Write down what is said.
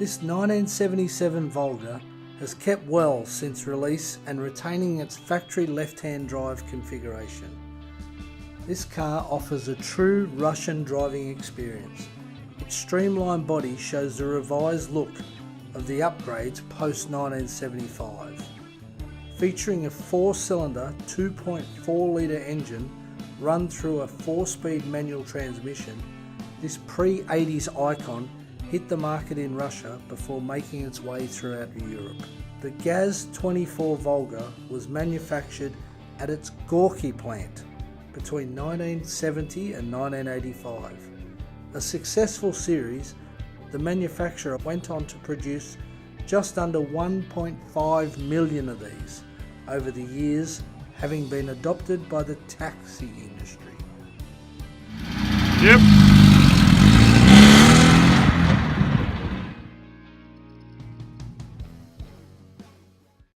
This 1977 Volga has kept well since release and retaining its factory left-hand drive configuration. This car offers a true Russian driving experience. Its streamlined body shows the revised look of the upgrades post-1975. Featuring a 4-cylinder 2.4 litre engine run through a 4-speed manual transmission, this pre-80s icon hit the market in Russia before making its way throughout Europe. The GAZ 24 Volga was manufactured at its Gorky plant between 1970 and 1985. A successful series, the manufacturer went on to produce just under 1.5 million of these over the years, having been adopted by the taxi industry. Yep.